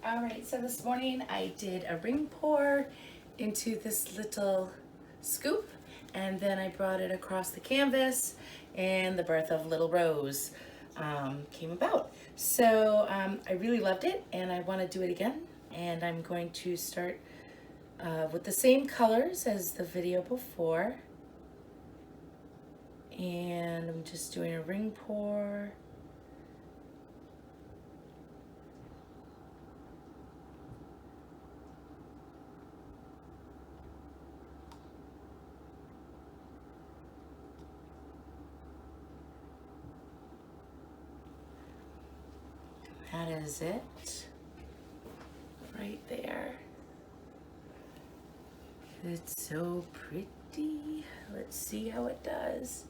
All right, so this morning I did a ring pour into this little scoop, and then I brought it across the canvas, and the birth of Little Rose came about. So I really loved it, and I want to do it again, and I'm going to start with the same colors as the video before, and I'm just doing a ring pour. That is it, right there. It's so pretty. Let's see how it does.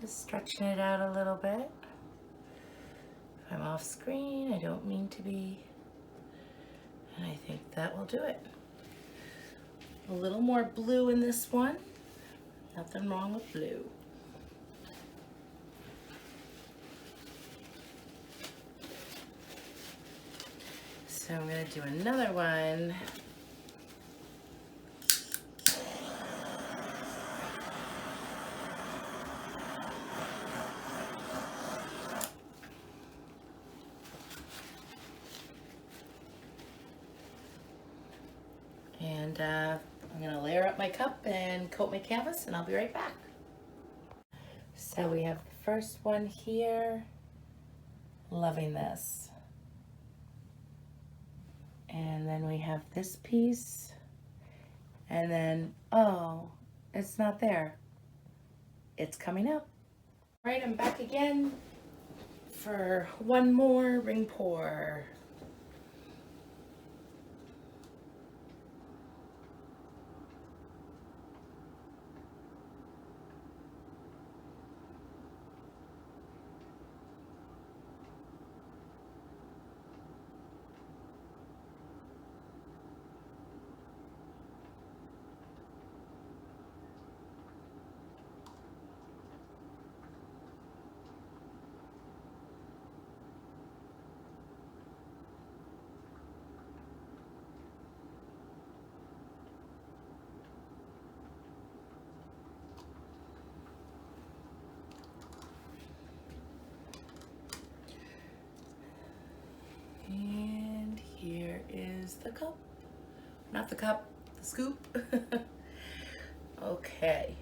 Just stretching it out a little bit. If I'm off screen, I don't mean to be. And I think that will do it. A little more blue in this one. Nothing wrong with blue. So I'm gonna do another one. And I'm gonna layer up my cup and coat my canvas, and I'll be right back. So we have the first one here. Loving this. And then we have this piece. And then, oh, it's not there. It's coming up. All right, I'm back again for one more ring pour. And here is the cup. Not the cup, the scoop. Okay.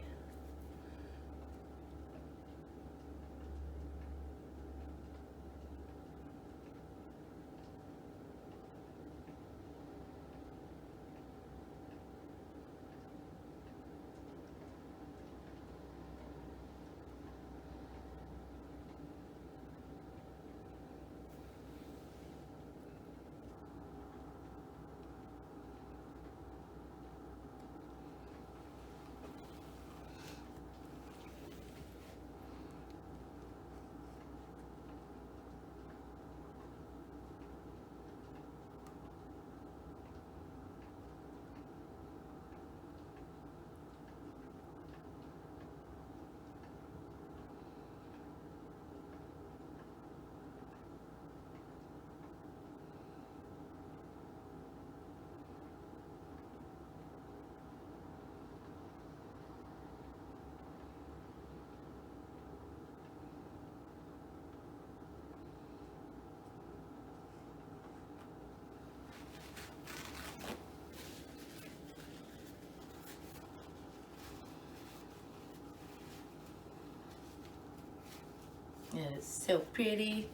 It is so pretty.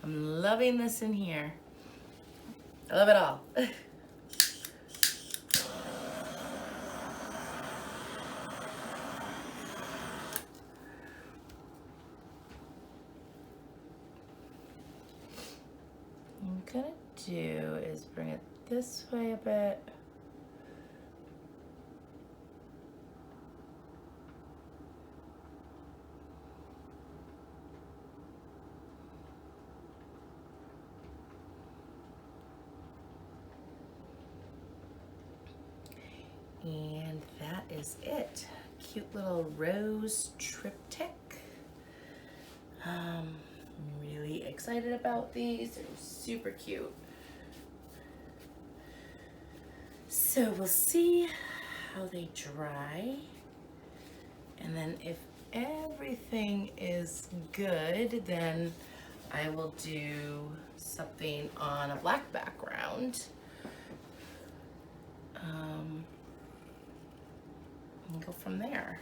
I'm loving this in here. I love it all. What I'm gonna do is bring it this way a bit. And that is it. Cute little rose triptych. I'm really excited about these. They're super cute. So we'll see how they dry. And then if everything is good, then I will do something on a black background. And go from there.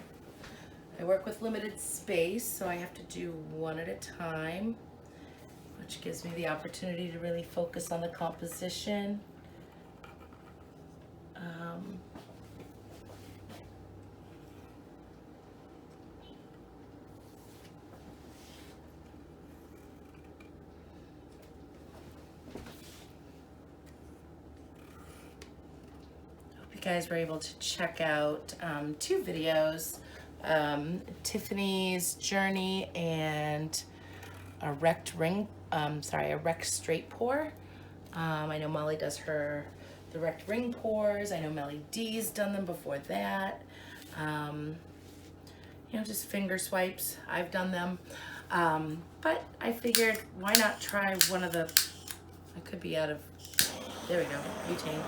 I work with limited space, so I have to do one at a time, which gives me the opportunity to really focus on the composition. Guys were able to check out 2 videos, Tiffany's journey and a wrecked straight pour. I know Molly does the wrecked ring pours. I know Melly D's done them before that. You know, just finger swipes. I've done them, but I figured why not try one of the. I could be out of. There we go, butane.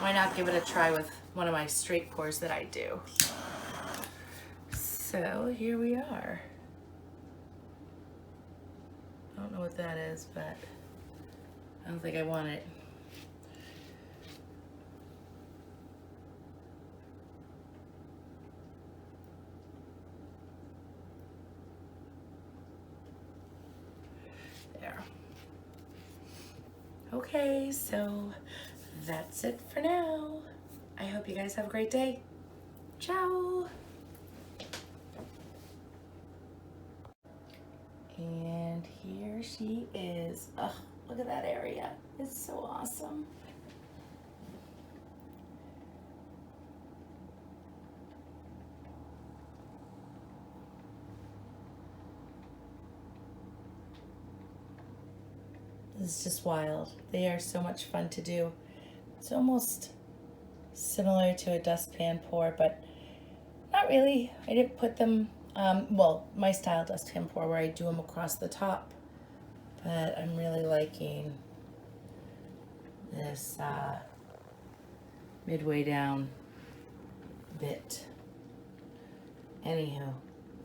Why not give it a try with one of my straight pours that I do? So here we are. I don't know what that is, but I don't think I want it. There. Okay, so that's it for now. I hope you guys have a great day. Ciao. And here she is. Oh, look at that area. It's so awesome. This is just wild. They are so much fun to do. It's almost similar to a dustpan pour, but not really. I didn't put them, well, my style dustpan pour where I do them across the top, but I'm really liking this midway down bit. Anywho,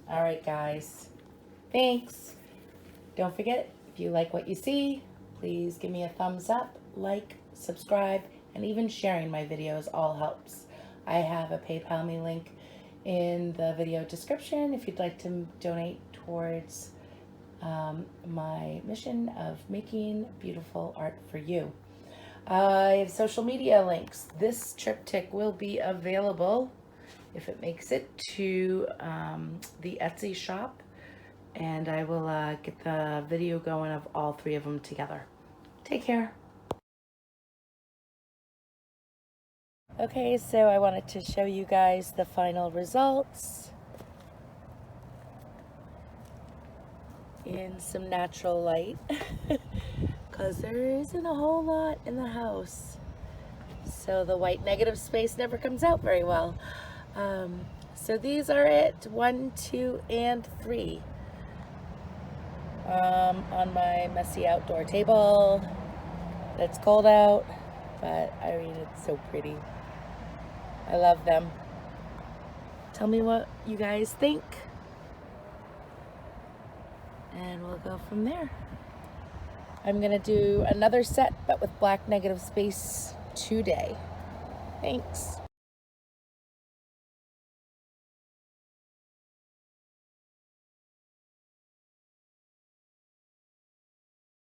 all right guys, thanks. Don't forget, if you like what you see, please give me a thumbs up, like, subscribe, and even sharing my videos all helps. I have a PayPal me link in the video description if you'd like to donate towards my mission of making beautiful art for you. I have social media links. This triptych will be available, if it makes it, to the Etsy shop, and I will get the video going of all 3 of them together. Take care. Okay, so I wanted to show you guys the final results in some natural light because there isn't a whole lot in the house, so the white negative space never comes out very well. So these are it, 1, 2, and 3 on my messy outdoor table. It's cold out, but I mean, it's so pretty. I love them. Tell me what you guys think, and we'll go from there. I'm gonna do another set, but with black negative space today. Thanks.